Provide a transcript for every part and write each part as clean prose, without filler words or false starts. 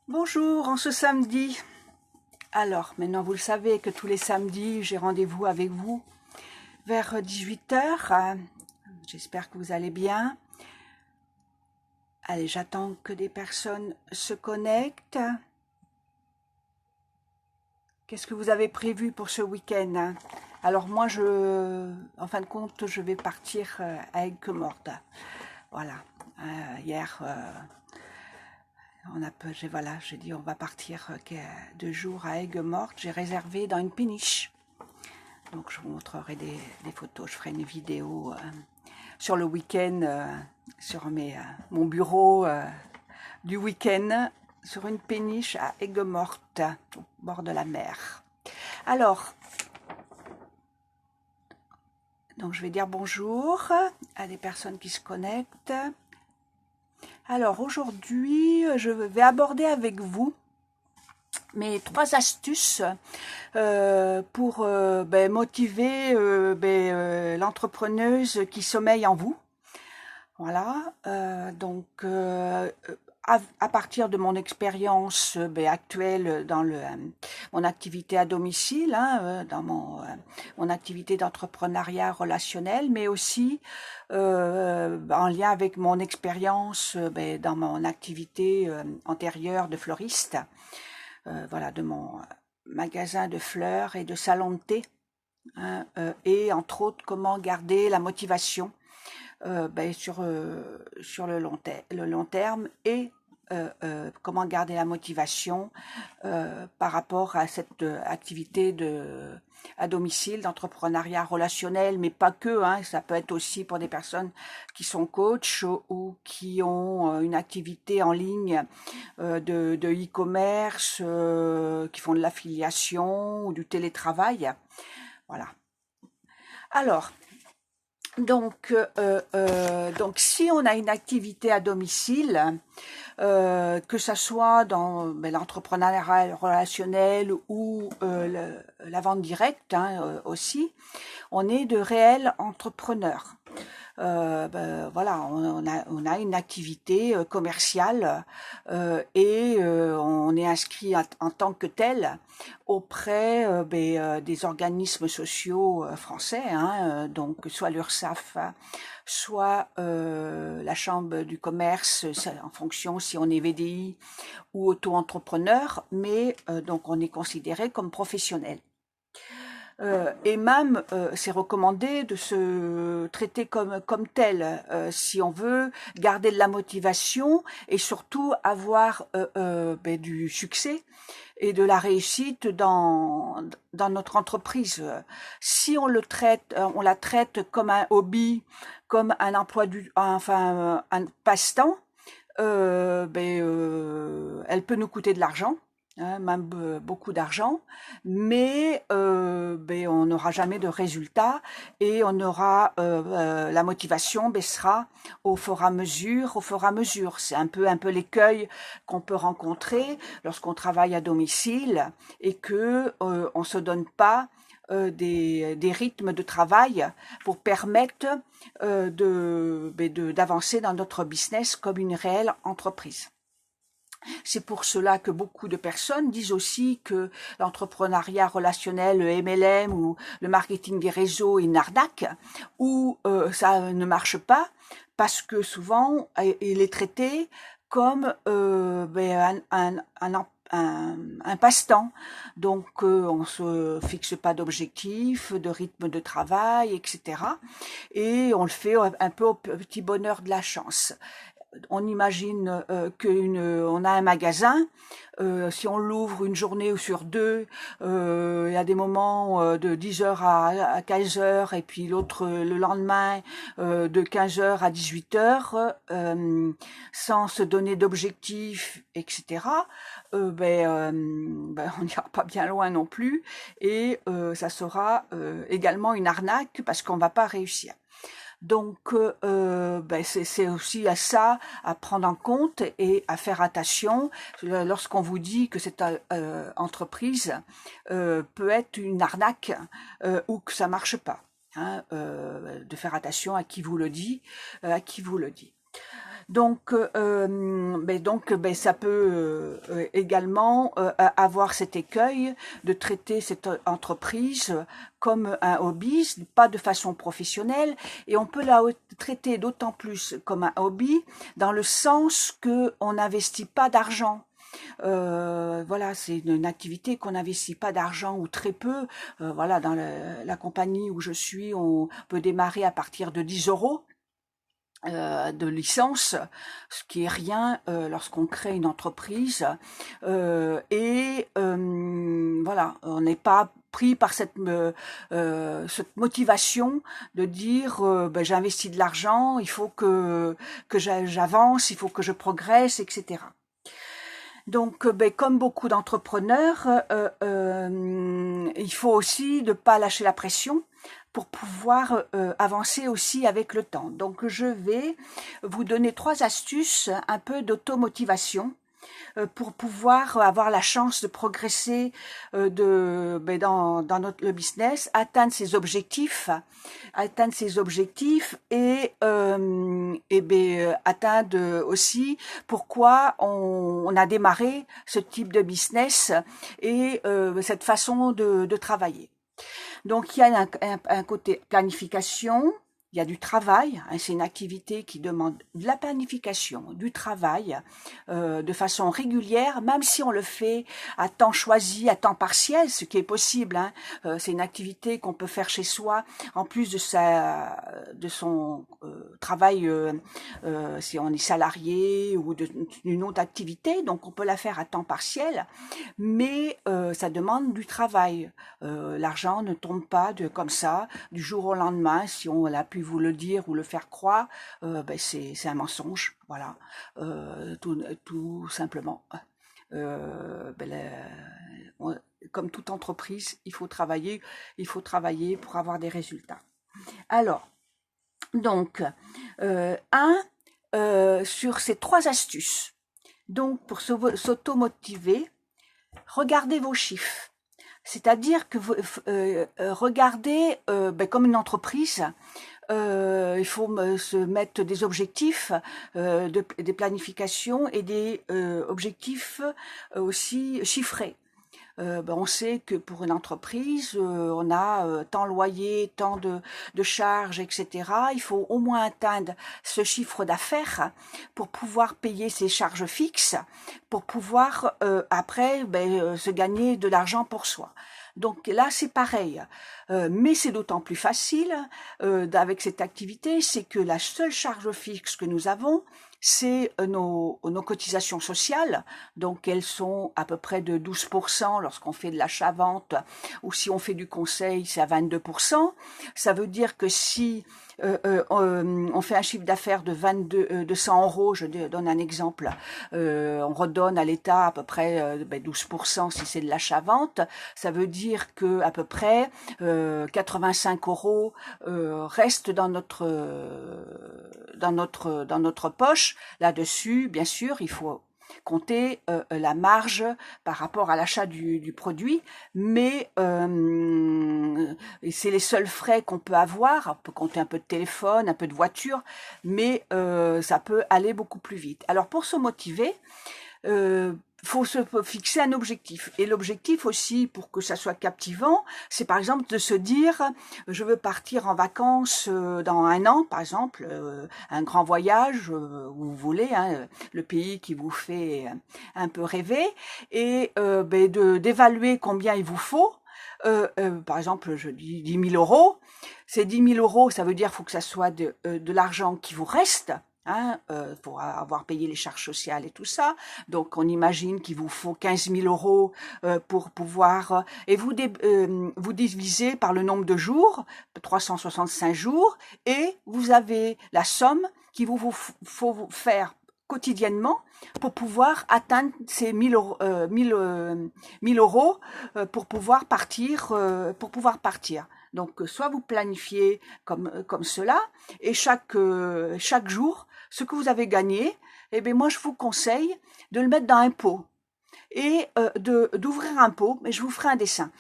Bonjour, en ce samedi. Alors, maintenant vous le savez que tous les samedis, j'ai rendez-vous avec vous vers 18h. J'espère que vous allez bien. Allez, j'attends que des personnes se connectent. Qu'est-ce que vous avez prévu pour ce week-end? Alors moi, en fin de compte, je vais partir à Aigues-Mortes. Voilà. Hier, voilà, j'ai dit on va partir 2 jours à Aigues-Mortes. J'ai réservé dans une péniche. Donc je vous montrerai des photos, je ferai une vidéo sur le week-end, sur mon bureau du week-end, sur une péniche à Aigues-Mortes, au bord de la mer. Alors, donc je vais dire bonjour à des personnes qui se connectent. Alors aujourd'hui, je vais aborder avec vous mes 3 astuces pour motiver l'entrepreneuse qui sommeille en vous. Voilà, à partir de mon expérience actuelle dans mon activité à domicile, dans mon activité d'entrepreneuriat relationnel, mais aussi en lien avec mon expérience dans mon activité antérieure de fleuriste, voilà, de mon magasin de fleurs et de salon de thé, et entre autres comment garder la motivation sur le long terme et comment garder la motivation par rapport à cette activité à domicile, d'entrepreneuriat relationnel, mais pas que, ça peut être aussi pour des personnes qui sont coachs ou qui ont une activité en ligne de e-commerce, qui font de l'affiliation ou du télétravail. Voilà. Alors, donc si on a une activité à domicile, que ça soit dans l'entrepreneuriat relationnel ou la vente directe aussi, on est de réels entrepreneurs. Voilà, on a une activité commerciale et on est inscrit en tant que tel auprès des organismes sociaux français, donc soit l'URSSAF, soit la Chambre du commerce, en fonction si on est VDI ou auto-entrepreneur, mais donc on est considéré comme professionnel. Et même, c'est recommandé de se traiter comme tel, si on veut garder de la motivation et surtout avoir du succès et de la réussite dans notre entreprise. Si on la traite comme un hobby, comme un emploi un passe-temps, elle peut nous coûter de l'argent, même beaucoup d'argent, mais on n'aura jamais de résultat et on aura la motivation baissera au fur et à mesure, C'est un peu l'écueil qu'on peut rencontrer lorsqu'on travaille à domicile et que on se donne pas des rythmes de travail pour permettre d'avancer dans notre business comme une réelle entreprise. C'est pour cela que beaucoup de personnes disent aussi que l'entrepreneuriat relationnel, le MLM ou le marketing des réseaux est une arnaque, ou ça ne marche pas, parce que souvent il est traité comme un passe-temps. Donc on se fixe pas d'objectif, de rythme de travail, etc. Et on le fait un peu au petit bonheur de la chance. On imagine on a un magasin, si on l'ouvre une journée ou sur 2, il y a des moments de 10h à 15h et puis l'autre le lendemain de 15h à 18h, sans se donner d'objectifs, etc. On n'ira pas bien loin non plus et ça sera également une arnaque parce qu'on va pas réussir. Donc, c'est aussi à ça à prendre en compte et à faire attention lorsqu'on vous dit que cette entreprise peut être une arnaque ou que ça marche pas. De faire attention à qui vous le dit, Donc, ça peut également avoir cet écueil de traiter cette entreprise comme un hobby, pas de façon professionnelle, et on peut la traiter d'autant plus comme un hobby dans le sens que on n'investit pas d'argent. Voilà, c'est une activité qu'on n'investit pas d'argent ou très peu. Voilà, dans la compagnie où je suis, on peut démarrer à partir de 10 euros de licence, ce qui est rien lorsqu'on crée une entreprise. Voilà, on n'est pas pris par cette motivation de dire j'investis de l'argent, il faut que j'avance, il faut que je progresse, etc. Donc, comme beaucoup d'entrepreneurs, il faut aussi ne pas lâcher la pression pour pouvoir avancer aussi avec le temps. Donc, je vais vous donner 3 astuces un peu d'automotivation pour pouvoir avoir la chance de progresser dans le business, atteindre ses objectifs et atteindre aussi pourquoi on a démarré ce type de business et cette façon de travailler. Donc il y a un côté planification, il y a du travail, hein, c'est une activité qui demande de la planification, du travail, de façon régulière, même si on le fait à temps choisi, à temps partiel, ce qui est possible. Hein. C'est une activité qu'on peut faire chez soi, en plus de son travail, si on est salarié ou d'une autre activité, donc on peut la faire à temps partiel, mais ça demande du travail. L'argent ne tombe pas comme ça, du jour au lendemain, si on l'a pu vous le dire ou le faire croire, c'est un mensonge, voilà, tout simplement. Comme toute entreprise, il faut travailler pour avoir des résultats. Alors, donc, sur ces 3 astuces, donc pour s'auto-motiver, regardez vos chiffres. C'est-à-dire que vous regardez comme une entreprise, il faut se mettre des objectifs, des planifications et des objectifs aussi chiffrés. On sait que pour une entreprise, on a tant loyer, tant de charges, etc. Il faut au moins atteindre ce chiffre d'affaires pour pouvoir payer ses charges fixes, pour pouvoir après se gagner de l'argent pour soi. Donc là, c'est pareil. Mais c'est d'autant plus facile avec cette activité, c'est que la seule charge fixe que nous avons, c'est nos cotisations sociales. Donc elles sont à peu près de 12% lorsqu'on fait de l'achat-vente, ou si on fait du conseil, c'est à 22%. Ça veut dire que si on fait un chiffre d'affaires de 100 euros, je donne un exemple, on redonne à l'État à peu près 12% si c'est de l'achat-vente, ça veut dire que à peu près 85 euros restent dans notre poche. Là-dessus, bien sûr, il faut compter la marge par rapport à l'achat du produit, mais c'est les seuls frais qu'on peut avoir. On peut compter un peu de téléphone, un peu de voiture, mais ça peut aller beaucoup plus vite. Alors pour se motiver, faut se fixer un objectif. Et l'objectif aussi, pour que ça soit captivant, c'est par exemple de se dire, je veux partir en vacances dans 1 an, par exemple, un grand voyage, où vous voulez, hein, le pays qui vous fait un peu rêver, et d'évaluer combien il vous faut. Par exemple, je dis 10 000 euros. Ces 10 000 euros, ça veut dire qu'il faut que ça soit de l'argent qui vous reste, hein, pour avoir payé les charges sociales et tout ça. Donc on imagine qu'il vous faut 15 000 euros pour pouvoir, et vous divisez par le nombre de jours, 365 jours, et vous avez la somme qu'il faut vous faire quotidiennement pour pouvoir atteindre ces 1000 euros pour pouvoir partir. Donc soit vous planifiez comme cela, et chaque jour, ce que vous avez gagné, moi je vous conseille de le mettre dans un pot. et d'ouvrir un pot, mais je vous ferai un dessin,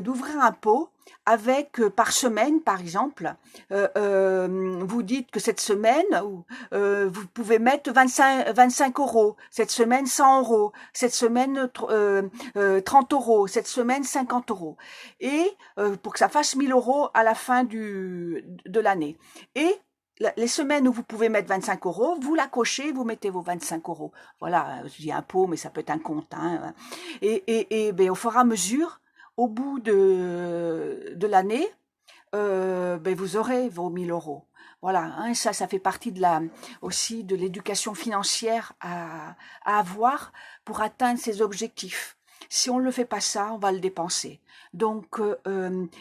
d'ouvrir un pot avec par semaine, par exemple, vous dites que cette semaine, vous pouvez mettre 25 euros, cette semaine 100 euros, cette semaine 30 euros, cette semaine 50 euros, et pour que ça fasse 1000 euros à la fin de l'année. Et les semaines où vous pouvez mettre 25 euros, vous la cochez, vous mettez vos 25 euros. Voilà, je dis un pot, mais ça peut être un compte. Hein. Et ben, au fur et à mesure, au bout de l'année, ben, vous aurez vos 1000 euros. Voilà, hein, ça fait partie aussi de l'éducation financière à avoir pour atteindre ses objectifs. Si on ne le fait pas ça, on va le dépenser. Donc,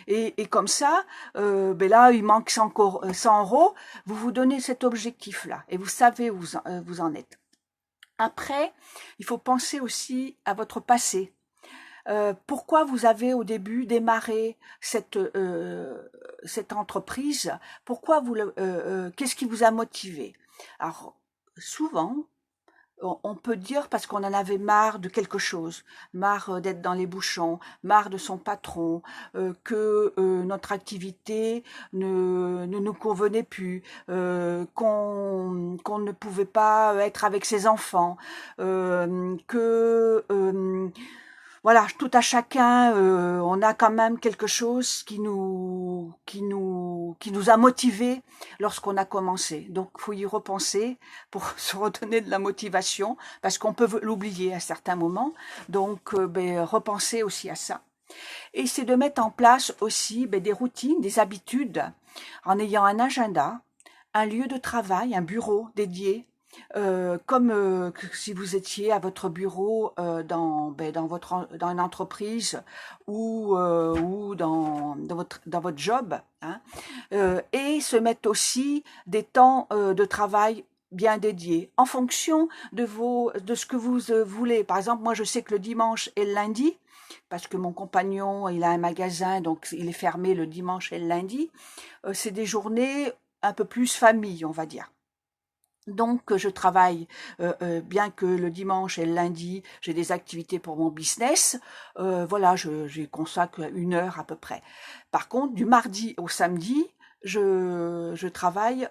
et comme ça, ben là, il manque 100 euros, vous vous donnez cet objectif-là et vous savez où vous en êtes. Après, il faut penser aussi à votre passé. Pourquoi vous avez au début démarré cette entreprise? Pourquoi qu'est-ce qui vous a motivé? Alors, souvent, on peut dire parce qu'on en avait marre de quelque chose, marre d'être dans les bouchons, marre de son patron, que notre activité ne nous convenait plus, qu'on ne pouvait pas être avec ses enfants, que voilà, tout à chacun, on a quand même quelque chose qui nous a motivés lorsqu'on a commencé. Donc, faut y repenser pour se redonner de la motivation, parce qu'on peut l'oublier à certains moments. Donc, ben, repenser aussi à ça. Et c'est de mettre en place aussi ben, des routines, des habitudes, en ayant un agenda, un lieu de travail, un bureau dédié, comme si vous étiez à votre bureau dans une entreprise ou dans votre job, hein, et se mettre aussi des temps de travail bien dédiés en fonction de ce que vous voulez. Par exemple, moi je sais que le dimanche et le lundi, parce que mon compagnon il a un magasin, donc il est fermé le dimanche et le lundi, c'est des journées un peu plus famille, on va dire. Donc, je travaille, bien que le dimanche et le lundi, j'ai des activités pour mon business. Voilà, j'y consacre 1 heure à peu près. Par contre, du mardi au samedi, je travaille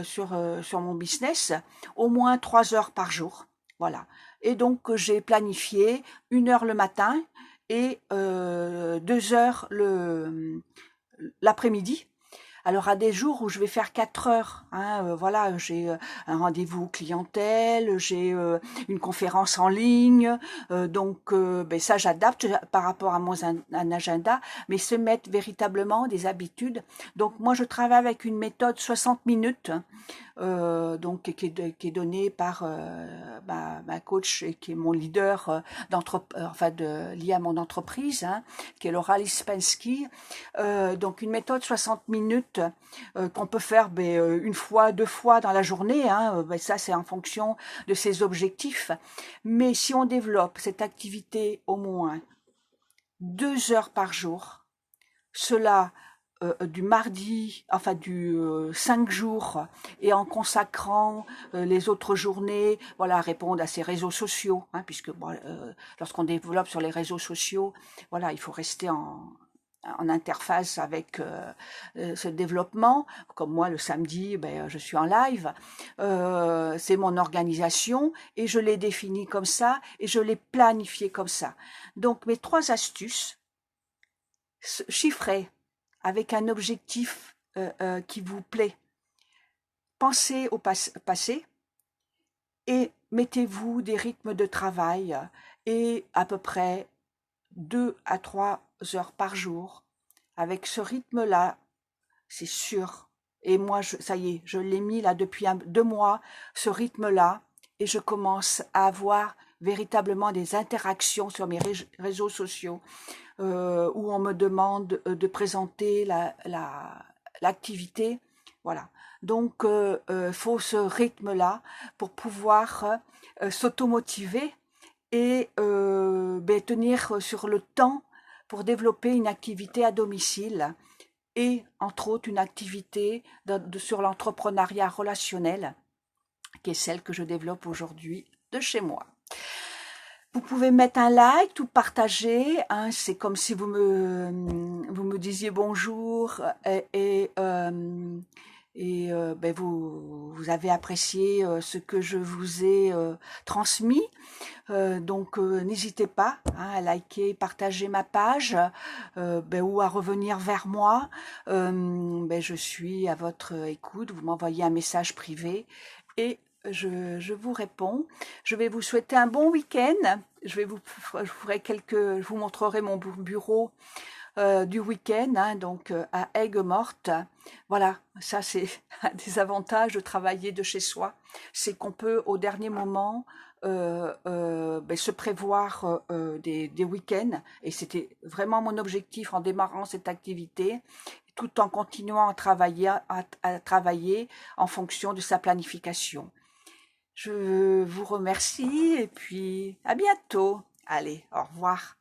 sur mon business au moins 3 heures par jour. Voilà. Et donc, j'ai planifié 1 heure le matin et 2 heures l'après-midi. Alors à des jours où je vais faire 4 heures, hein, voilà, j'ai un rendez-vous clientèle, j'ai une conférence en ligne, donc ben ça j'adapte par rapport à un agenda, mais se mettre véritablement des habitudes. Donc moi je travaille avec une méthode 60 minutes, donc qui est donnée par ma coach et qui est mon leader lié à mon entreprise, hein, qui est Laura Lispensky. Donc une méthode 60 minutes qu'on peut faire une fois, 2 fois dans la journée, hein, ça c'est en fonction de ses objectifs. Mais si on développe cette activité au moins 2 heures par jour, cela du mardi, enfin du 5 jours, et en consacrant les autres journées, voilà, à répondre à ses réseaux sociaux, hein, puisque bon, lorsqu'on développe sur les réseaux sociaux, voilà, il faut rester en interface avec ce développement. Comme moi, le samedi, ben, je suis en live. C'est mon organisation et je l'ai définie comme ça et je l'ai planifié comme ça. Donc, mes 3 astuces, chiffrées, avec un objectif qui vous plaît. Pensez au passé et mettez-vous des rythmes de travail et à peu près 2 à 3 heures par jour. Avec ce rythme-là, c'est sûr. Et moi, ça y est, je l'ai mis là depuis 2 mois, ce rythme-là, et je commence à avoir véritablement des interactions sur mes réseaux sociaux où on me demande de présenter l'activité. Voilà. Donc, faut ce rythme-là pour pouvoir s'automotiver et tenir sur le temps pour développer une activité à domicile et, entre autres, une activité sur l'entrepreneuriat relationnel, qui est celle que je développe aujourd'hui de chez moi. Vous pouvez mettre un like ou partager, hein, c'est comme si vous me disiez bonjour ben vous avez apprécié ce que je vous ai transmis. Donc n'hésitez pas, hein, à liker, partager ma page ben, ou à revenir vers moi. Ben, je suis à votre écoute, vous m'envoyez un message privé et je vous réponds. Je vais vous souhaiter un bon week-end. Je vous montrerai mon bureau du week-end, hein, donc à Aigues-Mortes. Voilà, ça c'est un des avantages de travailler de chez soi, c'est qu'on peut au dernier moment ben, se prévoir des week-ends, et c'était vraiment mon objectif en démarrant cette activité, tout en continuant à travailler en fonction de sa planification. Je vous remercie et puis à bientôt. Allez, au revoir.